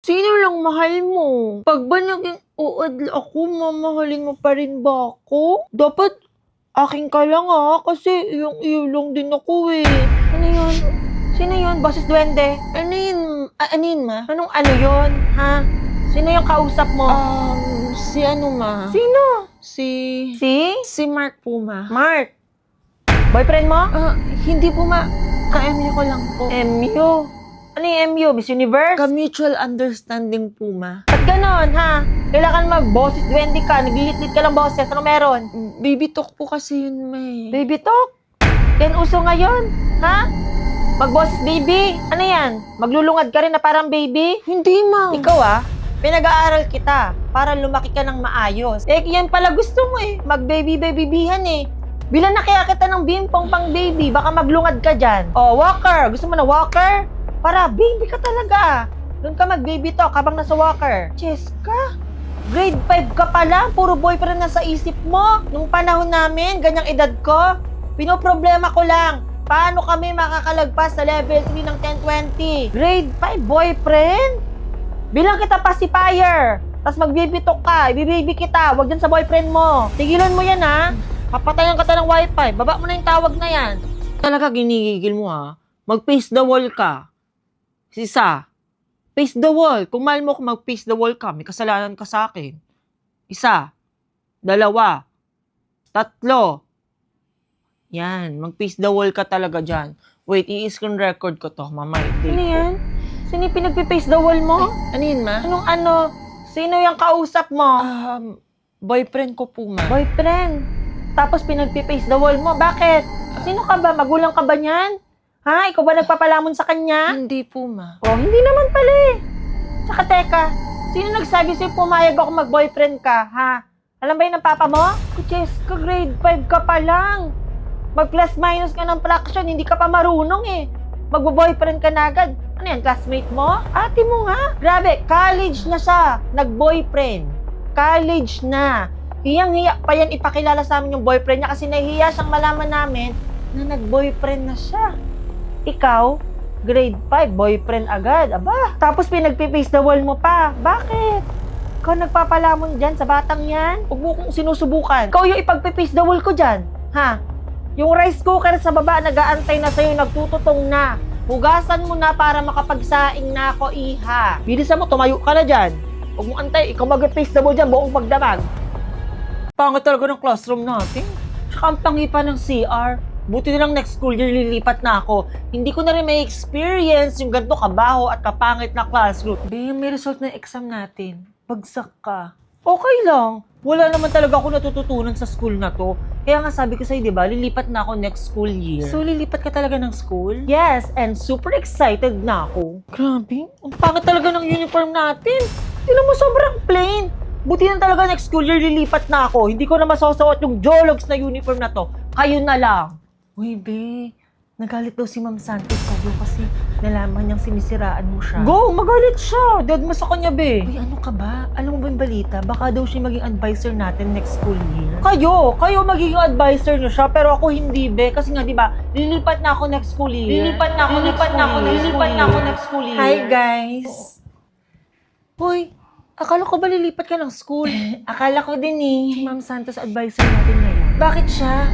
Sino lang mahal mo? Pag ba naging uod ako, mamahalin mo pa rin ba ako? Dapat akin ka lang kasi iyong-iyo lang din ako eh. Ano yun? Sino yun? Boses Duwende? Ano yun? Ano yun, ma? Anong ano yun? Ha? Sino yung kausap mo? Si ano, ma? Sino? Si Mark po, ma. Mark? Boyfriend mo? Hindi po, ma. Ka-MU ko lang po. MU? Ano yung MU? Miss Universe? Ka-mutual understanding po, ma. Ba't ganon, ha? Kailangan mag-boses Duwende ka, naglilit-lit ka lang boses. Ano meron? Baby talk po kasi yun, ma. Baby talk? Yan uso ngayon, ha? Mag-boses baby? Ano yan? Maglulungad ka rin na parang baby? Hindi, ma. Ikaw pinag-aaral kita para lumaki ka ng maayos. Yan pala gusto mo mag-baby-baby-bihan Bilan na kaya kita ng bimpong pang baby, baka maglungad ka dyan. Walker! Gusto mo na walker? Para baby ka talaga. Doon ka mag-baby talk habang nasa walker. Cheska, grade 5 ka pa lang, puro boyfriend na sa isip mo. Nung panahon namin, ganyang edad ko, pinoproblema ko lang, paano kami makakalagpas sa level 3 ng 1020? Grade 5 boyfriend? Bilang kita pacifier, tapos mag-baby talk ka, ibibaby kita, wag dyan sa boyfriend mo. Tigilan mo yan Papatayan ka ng wifi, baba mo na yung tawag na yan. Talaga ginigigil mo mag-face the wall ka. Isa, face the wall. Kung mahal mo kung mag-face the wall ka, may kasalanan ka sa akin. Isa, dalawa, tatlo. Yan, mag-face the wall ka talaga dyan. Wait, i-screen record ko to, mama. Ano yan? Sino yung pinag-face the wall mo? Ano yun, ma? Anong ano? Sino yung kausap mo? Boyfriend ko po, ma. Boyfriend. Tapos pinag-face the wall mo. Bakit? Sino ka ba? Magulang ka ba niyan? Ha? Ikaw ba nagpapalamon sa kanya? Hindi po, ma. Hindi naman pala Tsaka teka, sino nagsabi sa'yo pumayag ako mag-boyfriend ka, ha? Alam ba yun ng papa mo? Jessica, grade 5 ka pa lang. Mag-plus minus ka ng fraction, hindi ka pa marunong Magbo-boyfriend ka na agad. Ano yan, classmate mo? Ate mo nga. Grabe, college na siya. Nag-boyfriend. College na. Hiyang-hiya pa yan ipakilala sa amin yung boyfriend niya kasi nahihiya siyang malaman namin na nag-boyfriend na siya. Ikaw, grade 5, boyfriend agad. Aba, tapos pinag-face the wall mo pa. Bakit? Ikaw nagpapalamon dyan sa batang yan? Huwag mo kong sinusubukan. Ikaw yung ipag-face the wall ko dyan. Ha? Yung rice cooker sa baba, nag-aantay na sa'yo, nagtututong na. Hugasan mo na para makapagsaing na ako, iha. Bilisan mo, tumayo ka na dyan. Huwag mo antay, ikaw mag-face the wall dyan, buong pagdamag. Pangit talaga ng classroom natin. Tsaka ang pangi pa ng CR. Buti na lang next school year lilipat na ako. Hindi ko na rin may experience yung ganito kabaho at kapangit na classroom. May result na exam natin. Bagsak ka. Okay lang. Wala naman talaga ako natututunan sa school na to. Kaya nga sabi ko sa'yo, di ba, lilipat na ako next school year. So, lilipat ka talaga ng school? Yes, and super excited na ako. Grabe. Ang pangit talaga ng uniform natin. Tignan mo, sobrang plain. Buti na talaga next school year lilipat na ako. Hindi ko na masasuot yung Jologs na uniform na to. Kayo na lang. Uy, be. Nagalit daw si Ma'am Santos sa'yo kasi nalaman niyang sinisiraan mo siya. Go! Magalit siya! Dead mo sa kanya, be. Uy, ano ka ba? Alam mo ba yung balita? Baka daw siya maging advisor natin next school year. Kayo magiging advisor niyo siya, pero ako hindi, be. Kasi nga, di ba, lilipat na ako next school year. Lilipat na ako next school year. Hi, guys. Hoy, akala ko ba lilipat ka ng school? Akala ko din Si Ma'am Santos advisor natin ngayon. Bakit siya?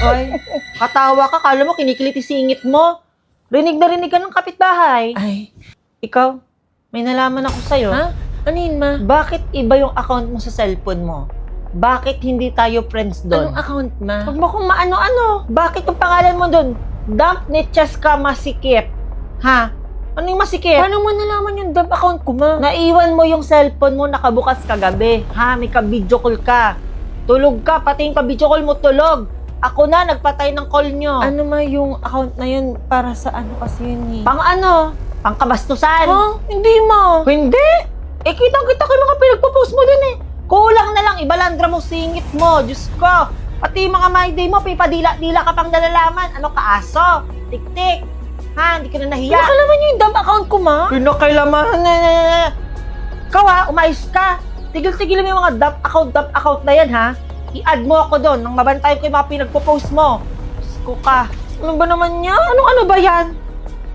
Ay, katawa ka. Kala mo kinikiliti singit mo. Rinig na rinig ka ng kapitbahay. Ay. Ikaw, may nalaman ako sa'yo. Ha? Ano yun, ma? Bakit iba yung account mo sa cellphone mo? Bakit hindi tayo friends doon? Anong account, ma? Huwag mo kung maano-ano. Bakit yung pangalan mo doon? Dump ni Cheska Masikip. Ha? Ano yung masikip? Paano mo nalaman yung dump account ko, ma? Naiwan mo yung cellphone mo nakabukas kagabi. Ha? May ka-video call ka. Tulog ka, pati yung ka-video call mo tulog. Ako na, nagpatay ng call nyo. Ano, ma, yung account na yun para sa ano kasi yun Pang ano? Pang kabastusan? Hindi, ma. Hindi! Kitang-kita ko yung mga pinagpo-post mo dun Kulang na lang, ibalandra mo singit mo. Diyos ko. Pati yung mga my day mo, pipadila-dila ka pang nalalaman. Ano ka, aso? Tik-tik. Ha? Hindi ka na nahiya. Pinakalaman niyo yung dump account ko, ma? Pinakailaman. Ikaw umayos ka. Tigil-tigil mo yung mga dump account na yan, ha? I-add mo ako doon nang mabantayan ko yung mga pinagpo-post mo. Diyos ko ka. Ano ba naman yan? Ano ba yan?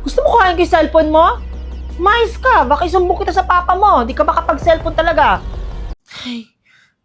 Gusto mo kuhain ko yung cellphone mo? Mais ka, baka isumbong kita sa papa mo. Di ka makapag-cellphone talaga. Ay,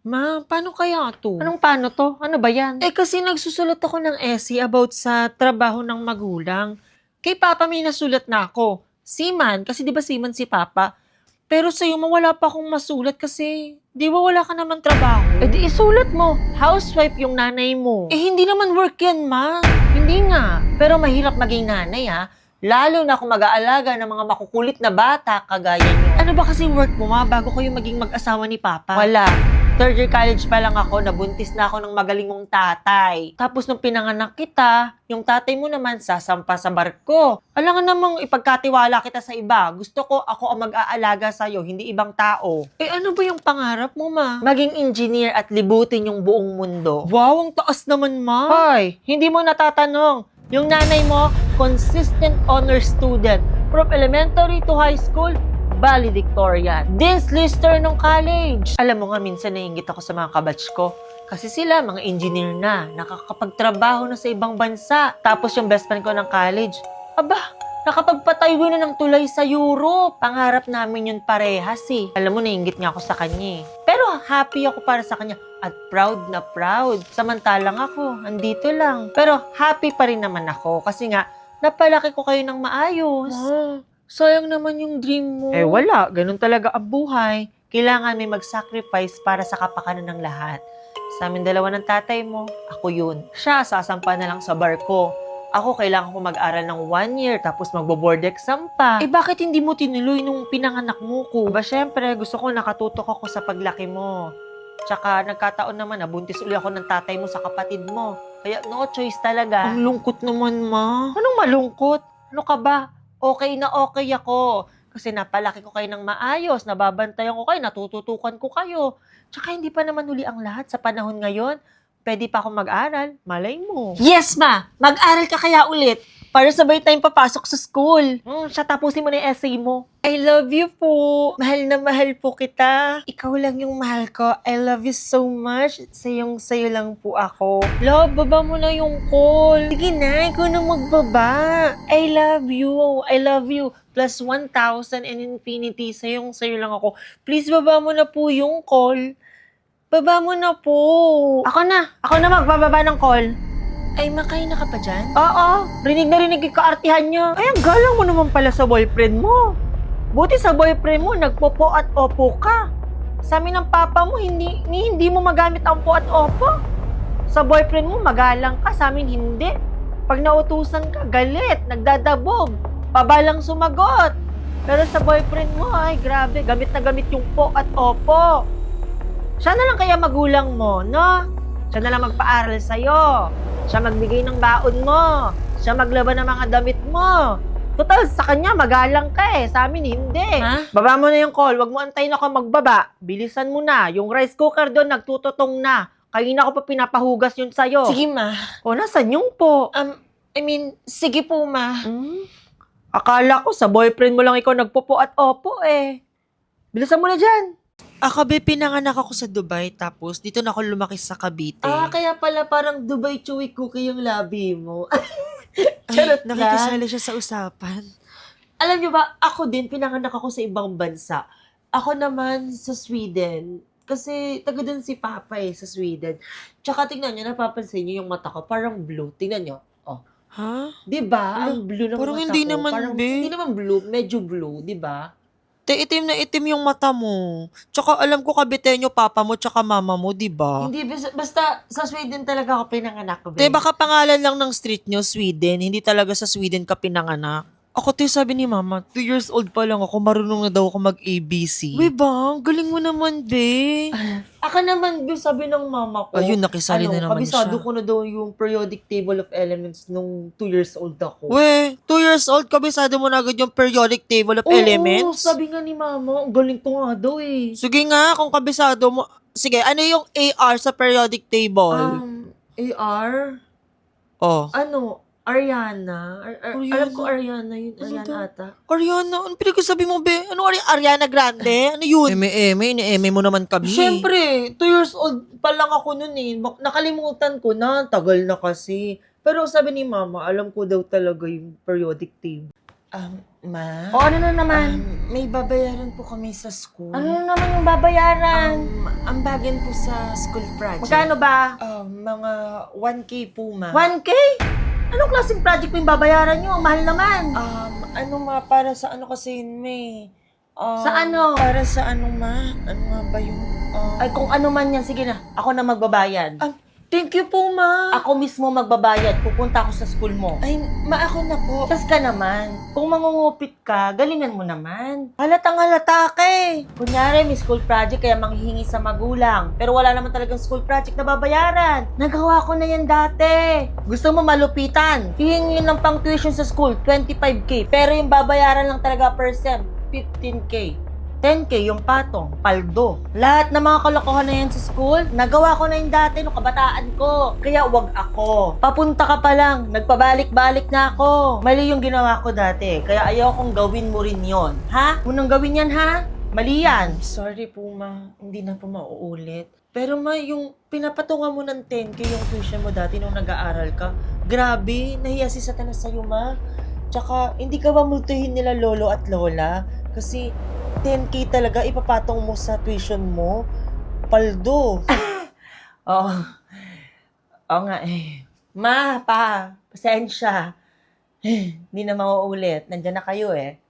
ma, paano kaya to? Anong paano to? Ano ba yan? Eh kasi nagsusulat ako ng essay about sa trabaho ng magulang. Kay Papa may nasulat na ako. Seaman, kasi di ba seaman si Papa? Pero sa'yo mawala pa akong masulat kasi di ba wala ka naman trabaho? Eh di isulat mo. Housewife yung nanay mo. Eh hindi naman work yan, ma. Hindi nga. Pero mahirap maging nanay ha. Lalo na kung mag-aalaga ng mga makukulit na bata kagaya niyo. Ano ba kasing work mo, ma, bago kayo maging mag-asawa ni Papa? Wala. Third year college pa lang ako, nabuntis na ako ng magaling mong tatay. Tapos nung pinanganak kita, yung tatay mo naman sasampa sa barko. Alam nga namang ipagkatiwala kita sa iba. Gusto ko ako ang mag-aalaga sa'yo, hindi ibang tao. Eh ano ba yung pangarap mo, ma? Maging engineer at libutin yung buong mundo. Wow, ang taas naman, ma. Hoy, hindi mo natatanong. Yung nanay mo, consistent honor student. From elementary to high school, valedictorian. Dean's lister ng college. Alam mo nga, minsan naiingit ako sa mga kabatch ko. Kasi sila, mga engineer na, nakakapagtrabaho na sa ibang bansa. Tapos yung best friend ko ng college, aba, nakapagpatayo na ng tulay sa Europe. Pangarap namin yun parehas eh. Alam mo, naiingit nga ako sa kanya eh. Pero happy ako para sa kanya at proud na proud. Samantalang ako, andito lang. Pero happy pa rin naman ako kasi nga, napalaki ko kayo ng maayos. Ma, sayang naman yung dream mo. Eh wala, ganun talaga ang buhay. Kailangan may mag-sacrifice para sa kapakanan ng lahat. Sa amin dalawa ng tatay mo, ako yun. Siya, sasampa na lang sa barko. Ako, kailangan ko mag-aral ng 1 year, tapos magbo-board exam pa. Eh bakit hindi mo tinuloy nung pinanganak mo ko? Ba, syempre, gusto ko nakatutok ako sa paglaki mo. Tsaka, nagkataon naman, nabuntis uli ako ng tatay mo sa kapatid mo. Kaya, no choice talaga. Ang lungkot naman, ma. Anong malungkot? Ano ka ba? Okay na okay ako. Kasi napalaki ko kayo ng maayos, nababantayan ko kayo, natututukan ko kayo. Tsaka hindi pa naman huli ang lahat sa panahon ngayon. Pwede pa akong mag-aral, malay mo. Yes, ma. Mag-aral ka kaya ulit para sabay tayong papasok sa school. Siya, tapusin mo na yung essay mo. I love you po. Mahal na mahal po kita. Ikaw lang yung mahal ko. I love you so much. Sayong-sayo lang po ako. Love, baba mo na yung call. Sige na, ikaw na magbaba. I love you. I love you. Plus 1,000 and infinity. Sayong-sayo lang ako. Please, baba mo na po yung call. Baba mo na po. Ako na magbababa ng call. Ay, makay na ka pa dyan? Oo, rinig na rinig yung kaartihan niya. Ay, ang galang mo naman pala sa boyfriend mo. Buti sa boyfriend mo, nagpopo at opo ka. Sa amin ng papa mo, hindi mo magamit ang po at opo. Sa boyfriend mo, magalang ka. Sa amin, hindi. Pag nautusan ka, galit, nagdadabog, pabalang sumagot. Pero sa boyfriend mo, ay grabe, gamit na gamit yung po at opo. Siya na lang kaya magulang mo, no? Siya na lang magpaaral sa'yo. Siya magbigay ng baon mo. Siya maglaban ng mga damit mo. Total, sa kanya, magalang ka eh. Sa amin, hindi. Ha? Baba mo na yung call. Huwag mo antayin ako magbaba. Bilisan mo na. Yung rice cooker doon, nagtututong na. Kanina ko pa pinapahugas yun sa'yo. Sige, ma. O, nasan yung po? Sige po, ma. Akala ko, sa boyfriend mo lang ikaw nagpopo at opo eh. Bilisan mo na dyan. Akabe, pinanganak ako sa Dubai, tapos dito na ako lumaki sa Cavite. Kaya pala parang Dubai chewy cookie yung labi mo. Ay, charot lang. nakikisali siya sa usapan. Alam niyo ba, ako din, pinanganak ako sa ibang bansa. Ako naman sa Sweden. Kasi taga dun si Papa eh, sa Sweden. Tsaka tingnan niyo, napapansin niyo yung mata ko, parang blue. Tingnan niyo. Oh. Ha? Diba? Ala, Ang blue ng parang mata hindi ko. naman, Parang, be. hindi naman blue, medyo blue, diba? Itim na itim yung mata mo. Tsaka alam ko kabitenyo papa mo tsaka mama mo, di ba? Hindi, basta sa Sweden talaga ako pinanganak. Te, baka pangalan lang ng street nyo, Sweden. Hindi talaga sa Sweden ka pinanganak. Ako, te, sabi ni mama, 2 years old pa lang ako, marunong na daw ako mag-ABC. Uy, bang, galing mo naman, be. Ako naman, sabi ng mama ko. Ayun, nakisali na naman siya. Kabisado ko na daw yung periodic table of elements nung 2 years old ako. We, 2 years old, kabisado mo na agad yung periodic table of Oo, elements? sabi nga ni mama, ang galing to nga daw eh. Sige nga, kung kabisado mo. Sige, ano yung AR sa periodic table? AR? Oh. Ano? Ariana? Ariana? Alam ko Ariana yun. Ano Ariana to? ata. Ariana, ano pinagsasabi mo, be? Ano Ariana Grande? Ano yun? Eme mo naman kami. Siyempre, 2 years old pa lang ako nun eh. Nakalimutan ko na, tagal na kasi. Pero sabi ni mama, alam ko daw talaga yung periodic table. Ma? O ano na naman? May babayaran po kami sa school. Ano na naman yung babayaran? Ambagan po sa school project. Magkano ba? Mga 1K po, ma. 1K? Anong klaseng project mo yung babayaran nyo? Ang mahal naman. Para sa ano kasi yun, May? Sa ano? Para sa ano, ma? Ano nga ba yung... Ay, kung ano man yan, sige na. Ako na magbabayad. Thank you po, ma. Ako mismo magbabayad. Pupunta ako sa school mo. Ay, ma, ako na po. Sas ka naman. Kung mangungupit ka, galingan mo naman. Halatang halata ka eh. Kunyari, may school project kaya manghihingi sa magulang. Pero wala naman talagang school project na babayaran. Nagawa ko na yan dati. Gusto mo malupitan? Hihingi ng pang tuition sa school, 25K. Pero yung babayaran lang talaga per sem, 15K. 10K yung patong, paldo. Lahat ng mga kalokohan na yan sa school, nagawa ko na yung dati nung kabataan ko. Kaya wag ako. Papunta ka pa lang, nagpabalik-balik na ako. Mali yung ginawa ko dati, kaya ayaw kong gawin mo rin yon. Ha? Unang gawin yan, ha? Mali yan. Sorry po, ma. Hindi na po mauulit. Pero ma, yung pinapatungan mo ng 10K yung tuition mo dati nung nag-aaral ka, grabe, nahiya si Satanas sa'yo, ma. Tsaka, hindi ka ba multuhin nila lolo at lola? Kasi, 10K talaga ipapatong mo sa tuition mo. Paldo. Oo. Oo nga eh. Ma, pa, pasensya. Hindi na mauulit. Nandiyan na kayo eh.